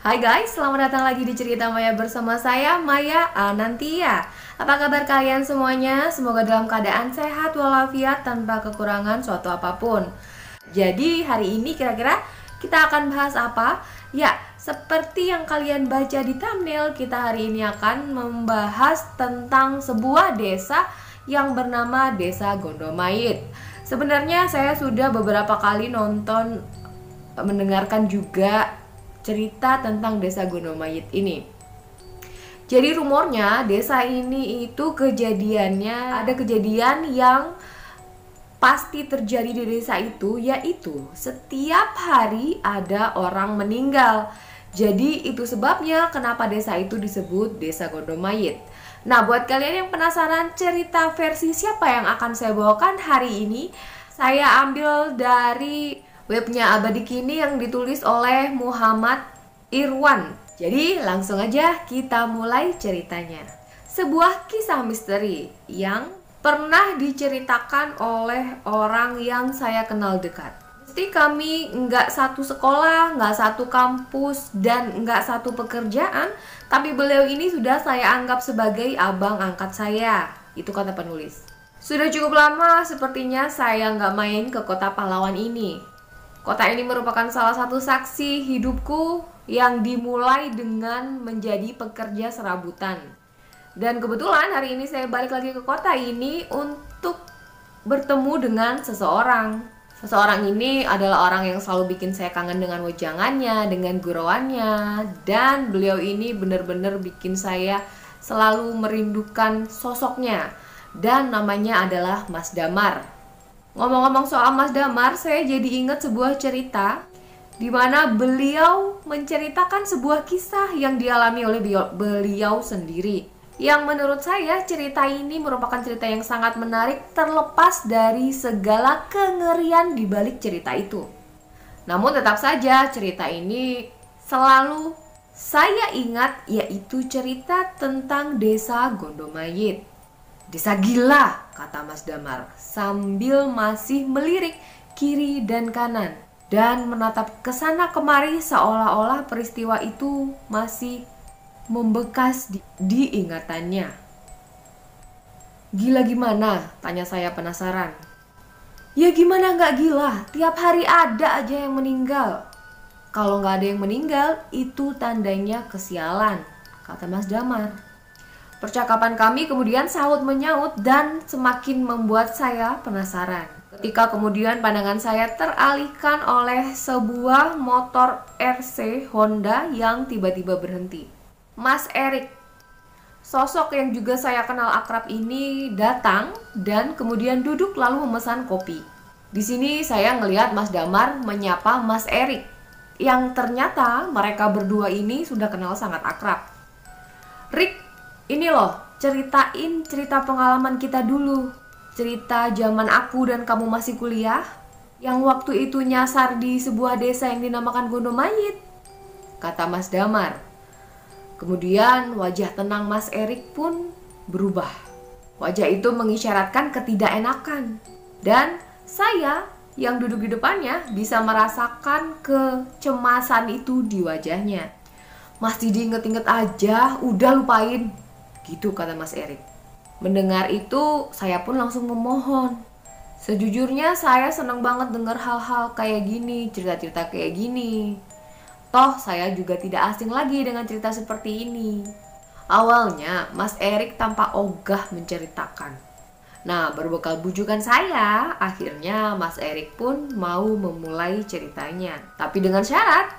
Hai guys, selamat datang lagi di Cerita Maya bersama saya, Maya Anantia. Apa kabar kalian semuanya? Semoga dalam keadaan sehat walafiat tanpa kekurangan suatu apapun. Jadi hari ini kira-kira kita akan bahas apa? Ya, seperti yang kalian baca di thumbnail, kita hari ini akan membahas tentang sebuah desa yang bernama Desa Gondomayit. Sebenarnya saya sudah beberapa kali mendengarkan juga cerita tentang Desa Gondomayit ini. Jadi rumornya desa ini itu ada kejadian yang pasti terjadi di desa itu, yaitu setiap hari ada orang meninggal. Jadi itu sebabnya kenapa desa itu disebut Desa Gondomayit. Nah, buat kalian yang penasaran cerita versi siapa yang akan saya bawakan hari ini, saya ambil dari webnya Abadi Kini yang ditulis oleh Muhammad Irwan. Jadi langsung aja kita mulai ceritanya. Sebuah kisah misteri yang pernah diceritakan oleh orang yang saya kenal dekat. Mesti kami nggak satu sekolah, nggak satu kampus, dan nggak satu pekerjaan, tapi beliau ini sudah saya anggap sebagai abang angkat saya. Itu kata penulis. Sudah cukup lama sepertinya saya nggak main ke kota pahlawan ini. Kota ini merupakan salah satu saksi hidupku yang dimulai dengan menjadi pekerja serabutan. Dan kebetulan hari ini saya balik lagi ke kota ini untuk bertemu dengan seseorang. Seseorang ini adalah orang yang selalu bikin saya kangen dengan wejangannya, dengan gurauannya. Dan beliau ini benar-benar bikin saya selalu merindukan sosoknya. Dan namanya adalah Mas Damar. Ngomong-ngomong soal Mas Damar, saya jadi ingat sebuah cerita di mana beliau menceritakan sebuah kisah yang dialami oleh beliau sendiri. Yang menurut saya cerita ini merupakan cerita yang sangat menarik terlepas dari segala kengerian di balik cerita itu. Namun tetap saja cerita ini selalu saya ingat, yaitu cerita tentang Desa Gondomayit. Desa gila, kata Mas Damar, sambil masih melirik kiri dan kanan dan menatap kesana kemari seolah-olah peristiwa itu masih membekas di ingatannya. Gila gimana? Tanya saya penasaran. Ya gimana nggak gila? Tiap hari ada aja yang meninggal. Kalau nggak ada yang meninggal, itu tandanya kesialan, kata Mas Damar. Percakapan kami kemudian sahut menyaut dan semakin membuat saya penasaran. Ketika kemudian pandangan saya teralihkan oleh sebuah motor RC Honda yang tiba-tiba berhenti. Mas Erik, sosok yang juga saya kenal akrab ini, datang dan kemudian duduk lalu memesan kopi. Di sini saya ngelihat Mas Damar menyapa Mas Erik, yang ternyata mereka berdua ini sudah kenal sangat akrab. Rick, ini loh, ceritain cerita pengalaman kita dulu. Cerita zaman aku dan kamu masih kuliah, yang waktu itu nyasar di sebuah desa yang dinamakan Gondomayit, kata Mas Damar. Kemudian wajah tenang Mas Erik pun berubah. Wajah itu mengisyaratkan ketidakenakan. Dan saya yang duduk di depannya bisa merasakan kecemasan itu di wajahnya. Masih diinget-inget aja, udah lupain, gitu kata Mas Erik. Mendengar itu, saya pun langsung memohon. Sejujurnya saya senang banget dengar hal-hal kayak gini, cerita-cerita kayak gini. Toh saya juga tidak asing lagi dengan cerita seperti ini. Awalnya Mas Erik tampak ogah menceritakan. Nah, berbekal bujukan saya, akhirnya Mas Erik pun mau memulai ceritanya. Tapi dengan syarat,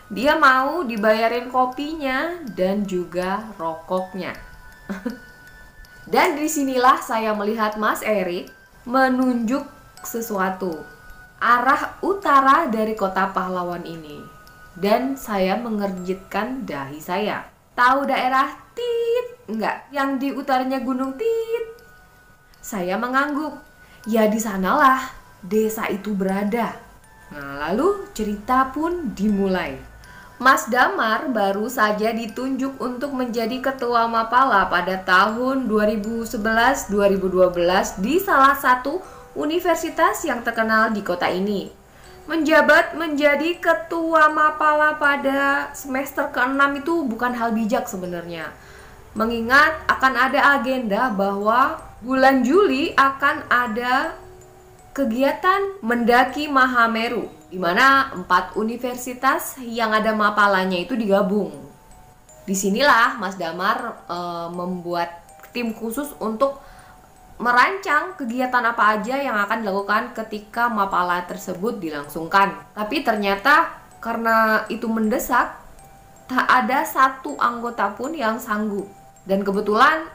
dia mau dibayarin kopinya dan juga rokoknya. Dan disinilah saya melihat Mas Erik menunjuk sesuatu, arah utara dari kota pahlawan ini. Dan saya mengerjitkan dahi saya. Tahu daerah Tit? Enggak, yang di utaranya Gunung Tit. Saya mengangguk. Ya di sanalah desa itu berada. Nah, lalu cerita pun dimulai. Mas Damar baru saja ditunjuk untuk menjadi ketua Mapala pada tahun 2011-2012 di salah satu universitas yang terkenal di kota ini. Menjabat menjadi ketua Mapala pada semester ke-6 itu bukan hal bijak sebenarnya. Mengingat akan ada agenda bahwa bulan Juli akan ada kegiatan mendaki Mahameru, di mana 4 universitas yang ada mapalanya itu digabung. Disinilah Mas Damar membuat tim khusus untuk merancang kegiatan apa aja yang akan dilakukan ketika mapala tersebut dilangsungkan. Tapi ternyata karena itu mendesak, tak ada satu anggota pun yang sanggup. Dan kebetulan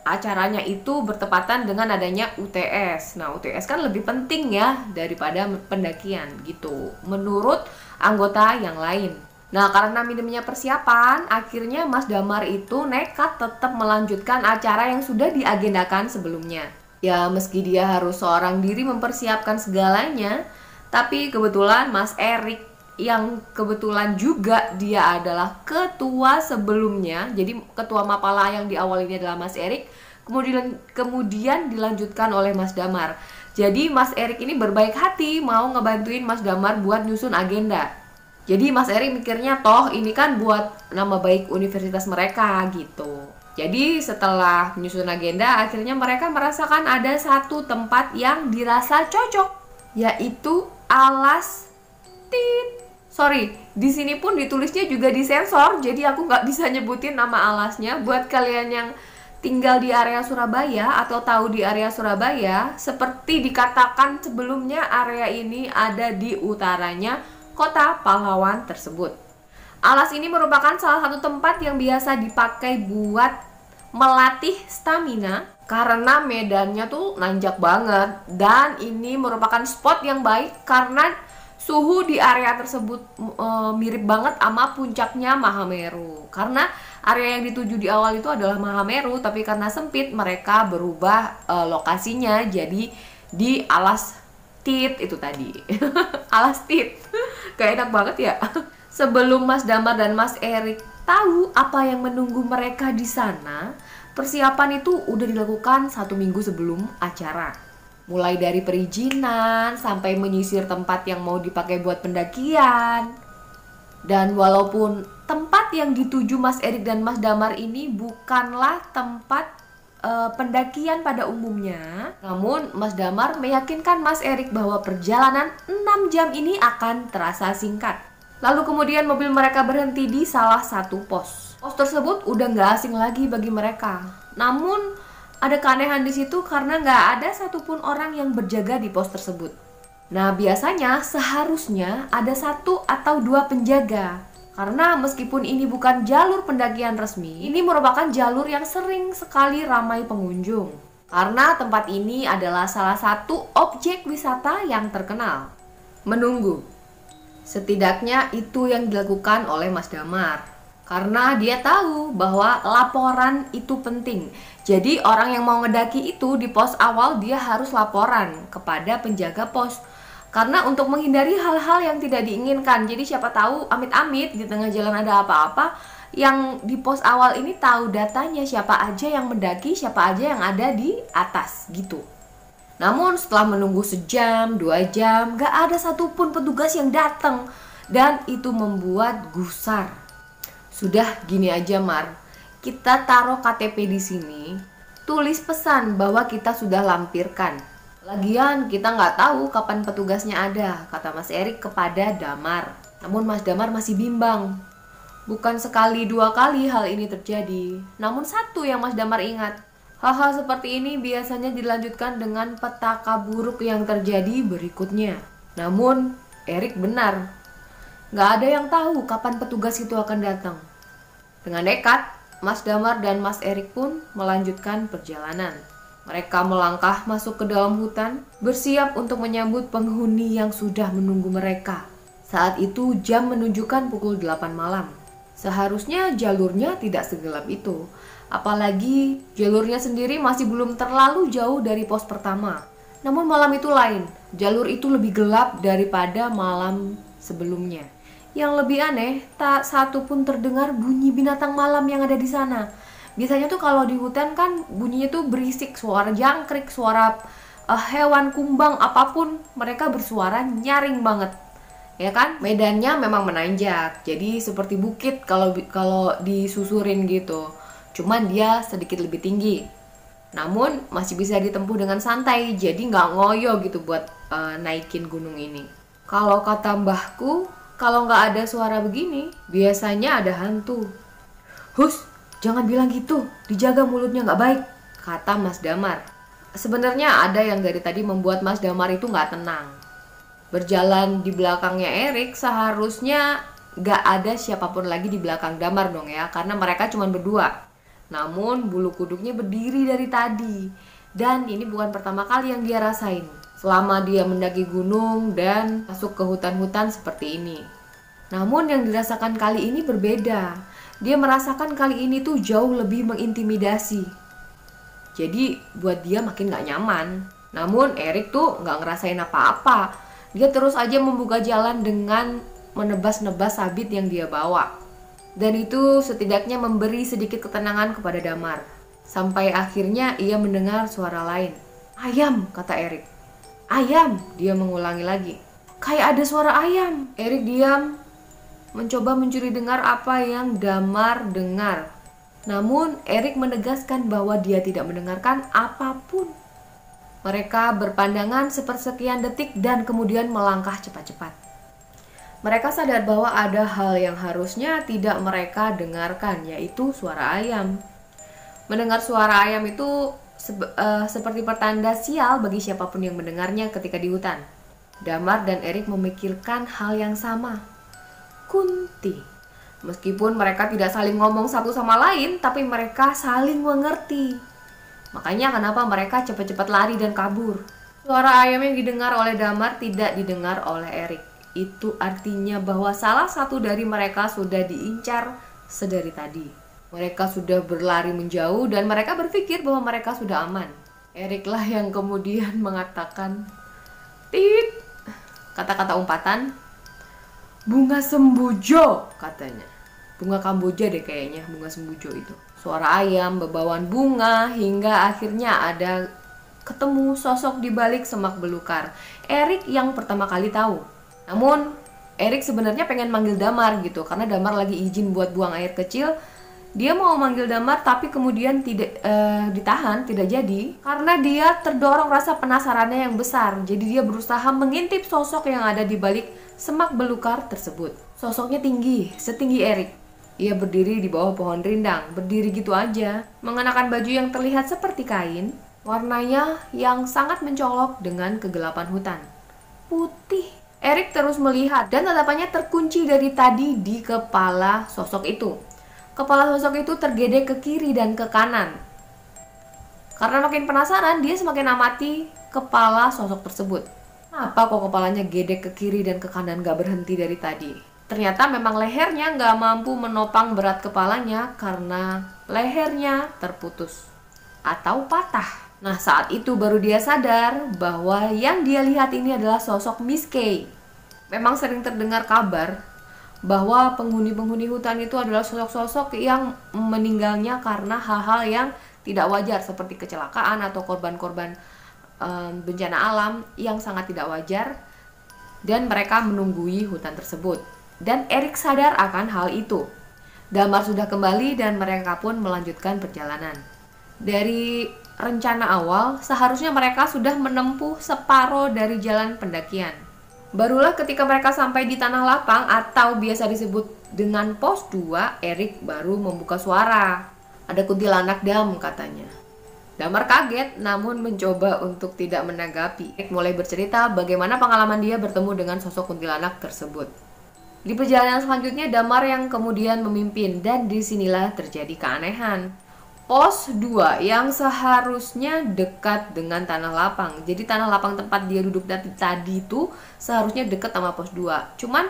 acaranya itu bertepatan dengan adanya UTS. Nah, UTS kan lebih penting ya daripada pendakian gitu, menurut anggota yang lain. Nah, karena minimnya persiapan, akhirnya Mas Damar itu nekat tetap melanjutkan acara yang sudah diagendakan sebelumnya. Ya, meski dia harus seorang diri mempersiapkan segalanya, tapi kebetulan Mas Erik yang kebetulan juga dia adalah ketua sebelumnya, jadi ketua Mapala yang di awal ini adalah Mas Erik, kemudian dilanjutkan oleh Mas Damar. Jadi Mas Erik ini berbaik hati mau ngebantuin Mas Damar buat nyusun agenda. Jadi Mas Erik mikirnya toh ini kan buat nama baik universitas mereka gitu. Jadi setelah menyusun agenda, akhirnya mereka merasakan ada satu tempat yang dirasa cocok, yaitu Alas Tit. Sorry, di sini pun ditulisnya juga disensor, jadi aku nggak bisa nyebutin nama alasnya. Buat kalian yang tinggal di area Surabaya atau tahu di area Surabaya, seperti dikatakan sebelumnya, area ini ada di utaranya kota pahlawan tersebut. Alas ini merupakan salah satu tempat yang biasa dipakai buat melatih stamina karena medannya tuh nanjak banget, dan ini merupakan spot yang baik karena suhu di area tersebut mirip banget sama puncaknya Mahameru. Karena area yang dituju di awal itu adalah Mahameru, tapi karena sempit mereka berubah lokasinya jadi di Alas Tit itu tadi. Alas Tit. Gak enak banget ya. Sebelum Mas Damar dan Mas Erik tahu apa yang menunggu mereka di sana, persiapan itu udah dilakukan 1 minggu sebelum acara. Mulai dari perizinan sampai menyisir tempat yang mau dipakai buat pendakian. Dan walaupun tempat yang dituju Mas Erik dan Mas Damar ini bukanlah tempat pendakian pada umumnya, namun Mas Damar meyakinkan Mas Erik bahwa perjalanan 6 jam ini akan terasa singkat. Lalu kemudian mobil mereka berhenti di salah satu pos. Pos tersebut udah nggak asing lagi bagi mereka. Namun ada keanehan di situ karena nggak ada satupun orang yang berjaga di pos tersebut. Nah, biasanya seharusnya ada 1 atau 2 penjaga. Karena meskipun ini bukan jalur pendakian resmi, ini merupakan jalur yang sering sekali ramai pengunjung. Karena tempat ini adalah salah satu objek wisata yang terkenal. Menunggu. Setidaknya itu yang dilakukan oleh Mas Damar. Karena dia tahu bahwa laporan itu penting. Jadi orang yang mau ngedaki itu di pos awal dia harus laporan kepada penjaga pos. Karena untuk menghindari hal-hal yang tidak diinginkan. Jadi siapa tahu amit-amit di tengah jalan ada apa-apa, yang di pos awal ini tahu datanya siapa aja yang mendaki, siapa aja yang ada di atas gitu. Namun setelah menunggu sejam, 2 jam, gak ada satupun petugas yang datang. Dan itu membuat gusar. Sudah gini aja Mar, kita taruh KTP di sini, tulis pesan bahwa kita sudah lampirkan. Lagian kita nggak tahu kapan petugasnya ada, kata Mas Erik kepada Damar. Namun Mas Damar masih bimbang. Bukan sekali 2 kali hal ini terjadi, namun satu yang Mas Damar ingat. Hal-hal seperti ini biasanya dilanjutkan dengan petaka buruk yang terjadi berikutnya. Namun Erik benar, nggak ada yang tahu kapan petugas itu akan datang. Dengan nekat, Mas Damar dan Mas Erik pun melanjutkan perjalanan. Mereka melangkah masuk ke dalam hutan, bersiap untuk menyambut penghuni yang sudah menunggu mereka. Saat itu jam menunjukkan pukul 8 malam. Seharusnya jalurnya tidak segelap itu. Apalagi jalurnya sendiri masih belum terlalu jauh dari pos pertama. Namun malam itu lain, jalur itu lebih gelap daripada malam sebelumnya. Yang lebih aneh, tak satu pun terdengar bunyi binatang malam yang ada di sana. Biasanya tuh kalau di hutan kan bunyinya tuh berisik, suara jangkrik, suara hewan kumbang apapun, mereka bersuara nyaring banget. Ya kan? Medannya memang menanjak. Jadi seperti bukit kalau disusurin gitu. Cuman dia sedikit lebih tinggi. Namun masih bisa ditempuh dengan santai. Jadi nggak ngoyo gitu buat naikin gunung ini. Kalau kata mbahku, kalau nggak ada suara begini, biasanya ada hantu. Hus, jangan bilang gitu, dijaga mulutnya nggak baik, kata Mas Damar. Sebenarnya ada yang dari tadi membuat Mas Damar itu nggak tenang. Berjalan di belakangnya Erik, seharusnya nggak ada siapapun lagi di belakang Damar dong ya, karena mereka cuma berdua. Namun bulu kuduknya berdiri dari tadi, dan ini bukan pertama kali yang dia rasain selama dia mendaki gunung dan masuk ke hutan-hutan seperti ini. Namun yang dirasakan kali ini berbeda. Dia merasakan kali ini tuh jauh lebih mengintimidasi. Jadi buat dia makin gak nyaman. Namun Erik tuh gak ngerasain apa-apa. Dia terus aja membuka jalan dengan menebas-nebas sabit yang dia bawa. Dan itu setidaknya memberi sedikit ketenangan kepada Damar. Sampai akhirnya ia mendengar suara lain. Ayam, kata Erik. Ayam, dia mengulangi lagi. Kayak ada suara ayam. Erik diam, mencoba mencuri dengar apa yang Damar dengar. Namun Erik menegaskan bahwa dia tidak mendengarkan apapun. Mereka berpandangan sepersekian detik dan kemudian melangkah cepat-cepat. Mereka sadar bahwa ada hal yang harusnya tidak mereka dengarkan, yaitu suara ayam. Mendengar suara ayam itu seperti pertanda sial bagi siapapun yang mendengarnya ketika di hutan. Damar dan Erik memikirkan hal yang sama. Kunti. Meskipun mereka tidak saling ngomong satu sama lain, tapi mereka saling mengerti. Makanya kenapa mereka cepat-cepat lari dan kabur. Suara ayam yang didengar oleh Damar tidak didengar oleh Erik. Itu artinya bahwa salah satu dari mereka sudah diincar sedari tadi. Mereka sudah berlari menjauh dan mereka berpikir bahwa mereka sudah aman. Eriklah yang kemudian mengatakan, "Tit," kata-kata umpatan. "Bunga sembujo," katanya. Bunga Kamboja deh kayaknya, bunga sembujo itu. Suara ayam, bebauan bunga, hingga akhirnya ada ketemu sosok di balik semak belukar. Erik yang pertama kali tahu. Namun Erik sebenarnya pengen manggil Damar gitu, karena Damar lagi izin buat buang air kecil. Dia mau manggil Damar tapi kemudian tidak ditahan, tidak jadi, karena dia terdorong rasa penasarannya yang besar. Jadi dia berusaha mengintip sosok yang ada di balik semak belukar tersebut. Sosoknya tinggi, setinggi Erik. Ia berdiri di bawah pohon rindang, berdiri gitu aja, mengenakan baju yang terlihat seperti kain, warnanya yang sangat mencolok dengan kegelapan hutan. Putih. Erik terus melihat dan tatapannya terkunci dari tadi di kepala sosok itu. Kepala sosok itu tergedek ke kiri dan ke kanan. Karena makin penasaran, dia semakin amati kepala sosok tersebut. Apa kok kepalanya gedek ke kiri dan ke kanan gak berhenti dari tadi? Ternyata memang lehernya gak mampu menopang berat kepalanya karena lehernya terputus atau patah. Nah, saat itu baru dia sadar bahwa yang dia lihat ini adalah sosok Miss Kay. Memang sering terdengar kabar bahwa penghuni-penghuni hutan itu adalah sosok-sosok yang meninggalnya karena hal-hal yang tidak wajar seperti kecelakaan atau korban-korban bencana alam yang sangat tidak wajar, dan mereka menunggui hutan tersebut. Dan Erik sadar akan hal itu. Damar sudah kembali dan mereka pun melanjutkan perjalanan. Dari rencana awal, seharusnya mereka sudah menempuh separuh dari jalan pendakian. Barulah ketika mereka sampai di tanah lapang atau biasa disebut dengan pos 2, Erik baru membuka suara. Ada kuntilanak Dam, katanya. Damar kaget namun mencoba untuk tidak menanggapi. Erik mulai bercerita bagaimana pengalaman dia bertemu dengan sosok kuntilanak tersebut. Di perjalanan selanjutnya Damar yang kemudian memimpin dan disinilah terjadi keanehan. Pos 2 yang seharusnya dekat dengan tanah lapang. Jadi tanah lapang tempat dia duduk tadi itu seharusnya dekat sama pos 2. Cuman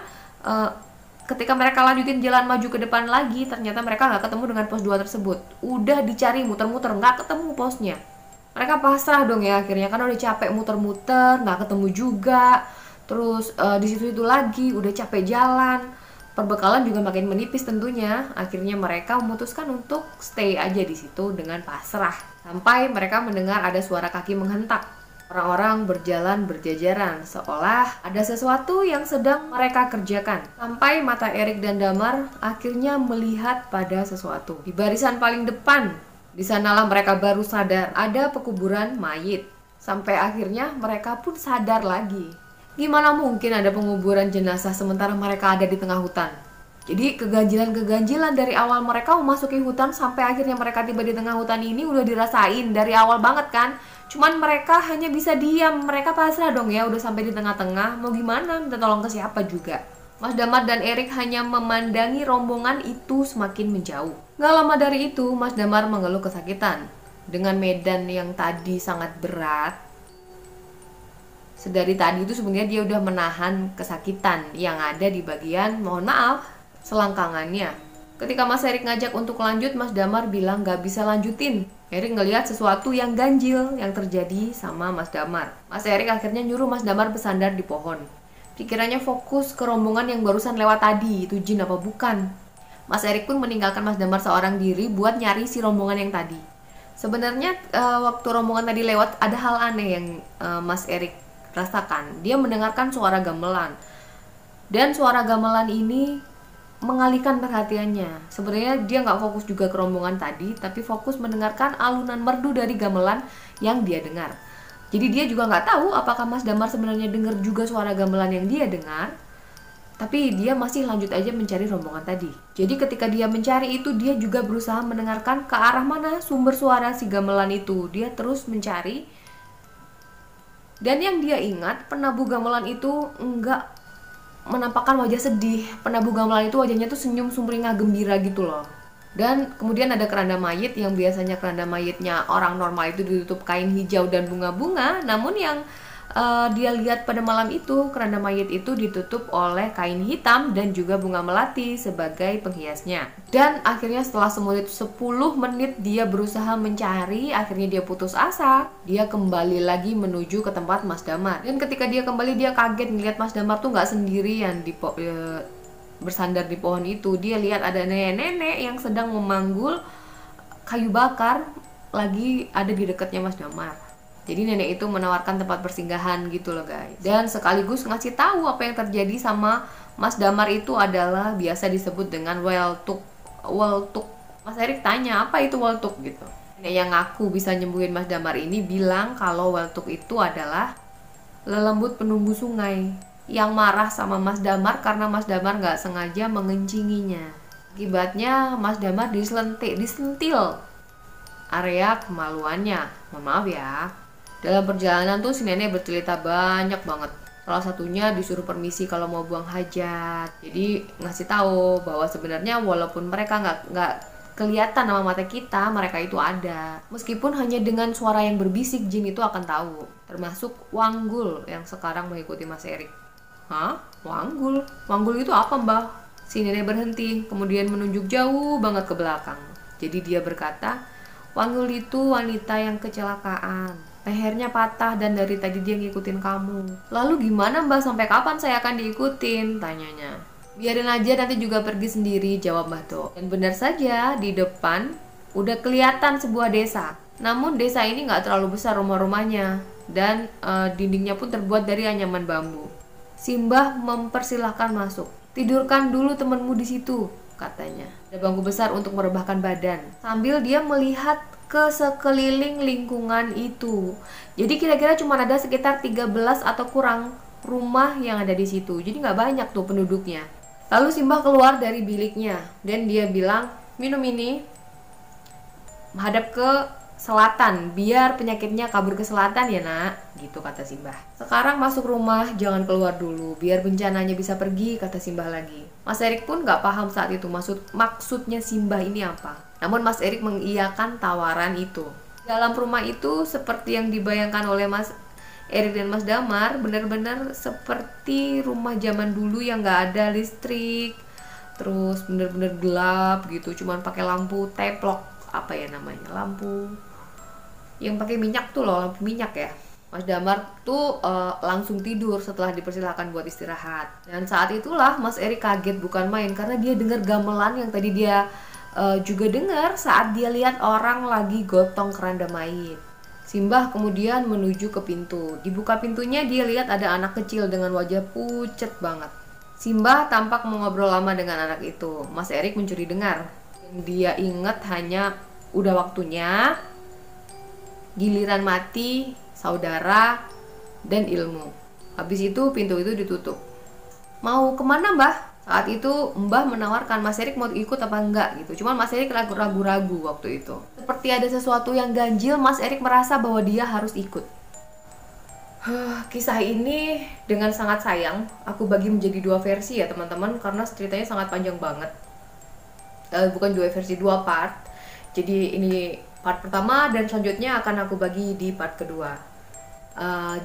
ketika mereka lanjutin jalan maju ke depan lagi, ternyata mereka nggak ketemu dengan pos 2 tersebut. Udah dicari muter-muter, nggak ketemu posnya. Mereka pasrah dong ya akhirnya, karena udah capek muter-muter, nggak ketemu juga. Terus di situ lagi, udah capek jalan. Perbekalan juga makin menipis tentunya. Akhirnya mereka memutuskan untuk stay aja di situ dengan pasrah. Sampai mereka mendengar ada suara kaki menghentak. Orang-orang berjalan berjajaran, seolah ada sesuatu yang sedang mereka kerjakan. Sampai mata Erik dan Damar akhirnya melihat pada sesuatu. Di barisan paling depan, di sanalah mereka baru sadar ada pekuburan mayit. Sampai akhirnya mereka pun sadar lagi. Gimana mungkin ada penguburan jenazah sementara mereka ada di tengah hutan? Jadi keganjilan-keganjilan dari awal mereka memasuki hutan sampai akhirnya mereka tiba di tengah hutan ini udah dirasain dari awal banget kan. Cuman mereka hanya bisa diam, mereka pasrah dong ya udah sampai di tengah-tengah. Mau gimana, minta tolong ke siapa juga. Mas Damar dan Erik hanya memandangi rombongan itu semakin menjauh. Gak lama dari itu, Mas Damar mengeluh kesakitan. Dengan medan yang tadi sangat berat, sedari tadi itu sebenarnya dia udah menahan kesakitan yang ada di bagian, mohon maaf, selangkangannya. Ketika Mas Erik ngajak untuk lanjut, Mas Damar bilang gak bisa lanjutin. Erik ngelihat sesuatu yang ganjil yang terjadi sama Mas Damar. Mas Erik akhirnya nyuruh Mas Damar bersandar di pohon. Pikirannya fokus ke rombongan yang barusan lewat tadi, itu jin apa bukan. Mas Erik pun meninggalkan Mas Damar seorang diri buat nyari si rombongan yang tadi. Sebenarnya waktu rombongan tadi lewat ada hal aneh yang Mas Erik rasakan. Dia mendengarkan suara gamelan. Dan suara gamelan ini mengalihkan perhatiannya. Sebenarnya dia nggak fokus juga ke rombongan tadi, tapi fokus mendengarkan alunan merdu dari gamelan yang dia dengar. Jadi dia juga nggak tahu apakah Mas Damar sebenarnya dengar juga suara gamelan yang dia dengar, tapi dia masih lanjut aja mencari rombongan tadi. Jadi ketika dia mencari itu, dia juga berusaha mendengarkan ke arah mana sumber suara si gamelan itu. Dia terus mencari, dan yang dia ingat, penabuh gamelan itu enggak menampakkan wajah sedih. Penabuh gamelan itu wajahnya tuh senyum sumringah gembira gitu loh. Dan kemudian ada keranda mayit yang biasanya keranda mayitnya orang normal itu ditutup kain hijau dan bunga-bunga. Namun yang dia lihat pada malam itu, keranda mayit itu ditutup oleh kain hitam dan juga bunga melati sebagai penghiasnya. Dan akhirnya setelah 10 menit dia berusaha mencari, akhirnya dia putus asa. Dia kembali lagi menuju ke tempat Mas Damar. Dan ketika dia kembali, dia kaget ngeliat Mas Damar tuh nggak sendirian bersandar di pohon itu. Dia lihat ada nenek-nenek yang sedang memanggul kayu bakar, lagi ada di dekatnya Mas Damar. Jadi nenek itu menawarkan tempat persinggahan gitu loh guys. Dan sekaligus ngasih tahu apa yang terjadi sama Mas Damar itu adalah biasa disebut dengan weltuk. Mas Erik tanya, apa itu weltuk gitu. Nenek yang ngaku bisa nyembuhin Mas Damar ini bilang kalau weltuk itu adalah lelembut penunggu sungai yang marah sama Mas Damar karena Mas Damar nggak sengaja mengencinginya. Akibatnya Mas Damar disentil area kemaluannya. Mohon maaf ya. Dalam perjalanan tuh si nenek bercerita banyak banget. Salah satunya disuruh permisi kalau mau buang hajat. Jadi ngasih tahu bahwa sebenarnya walaupun mereka nggak kelihatan sama mata kita, mereka itu ada. Meskipun hanya dengan suara yang berbisik, jin itu akan tahu. Termasuk Wanggul yang sekarang mengikuti Mas Erik. Hah? Wanggul? Wanggul itu apa mbah? Si nenek berhenti, kemudian menunjuk jauh banget ke belakang. Jadi dia berkata, Wanggul itu wanita yang kecelakaan. Lehernya patah dan dari tadi dia ngikutin kamu. Lalu gimana mbak, sampai kapan saya akan diikutin? Tanyanya. Biarin aja, nanti juga pergi sendiri, jawab Mbah To. Dan benar saja, di depan udah kelihatan sebuah desa. Namun desa ini nggak terlalu besar rumah-rumahnya. Dan dindingnya pun terbuat dari anyaman bambu. Simbah mempersilahkan masuk. Tidurkan dulu temanmu di situ, katanya. Ada bangku besar untuk merebahkan badan. Sambil dia melihat ke sekeliling lingkungan itu. Jadi kira-kira cuma ada sekitar 13 atau kurang rumah yang ada di situ. Jadi nggak banyak tuh penduduknya. Lalu Simbah keluar dari biliknya dan dia bilang, minum ini, menghadap ke selatan, biar penyakitnya kabur ke selatan ya nak, gitu kata Simbah. Sekarang masuk rumah, jangan keluar dulu, biar bencananya bisa pergi, kata Simbah lagi. Mas Erik pun nggak paham saat itu maksudnya Simbah ini apa. Namun Mas Erik mengiyakan tawaran itu. Dalam rumah itu seperti yang dibayangkan oleh Mas Erik dan Mas Damar, benar-benar seperti rumah zaman dulu yang nggak ada listrik, terus benar-benar gelap gitu, cuman pakai lampu teplok, apa ya namanya, lampu yang pakai minyak tuh loh, lampu minyak ya. Mas Damar tuh langsung tidur setelah dipersilahkan buat istirahat. Dan saat itulah Mas Erik kaget bukan main karena dia dengar gamelan yang tadi dia juga dengar saat dia lihat orang lagi gotong keranda mayit. Simbah kemudian menuju ke pintu. Dibuka pintunya, dia lihat ada anak kecil dengan wajah pucet banget. Simbah tampak mengobrol lama dengan anak itu. Mas Erik mencuri dengar. Dia ingat hanya udah waktunya, giliran mati, saudara, dan ilmu. Habis itu pintu itu ditutup. Mau kemana mbah? Saat itu mbah menawarkan Mas Erik mau ikut apa enggak gitu. Cuman Mas Erik ragu-ragu waktu itu. Seperti ada sesuatu yang ganjil, Mas Erik merasa bahwa dia harus ikut. Kisah ini dengan sangat sayang aku bagi menjadi 2 versi ya teman-teman, karena ceritanya sangat panjang banget. Bukan 2 versi, 2 part. Jadi ini part pertama dan selanjutnya akan aku bagi di part kedua.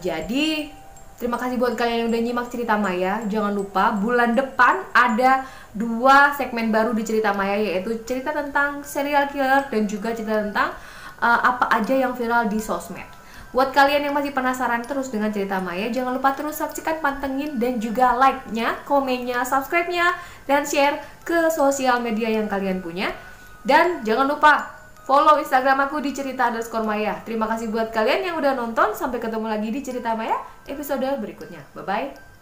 Jadi terima kasih buat kalian yang udah nyimak Cerita Maya. Jangan lupa bulan depan ada 2 segmen baru di Cerita Maya, yaitu cerita tentang serial killer dan juga cerita tentang apa aja yang viral di sosmed. Buat kalian yang masih penasaran terus dengan Cerita Maya, jangan lupa terus saksikan, pantengin, dan juga like-nya, komennya, subscribe-nya, dan share ke sosial media yang kalian punya. Dan jangan lupa follow Instagram aku di cerita_maya. Terima kasih buat kalian yang udah nonton. Sampai ketemu lagi di Cerita Maya episode berikutnya. Bye-bye.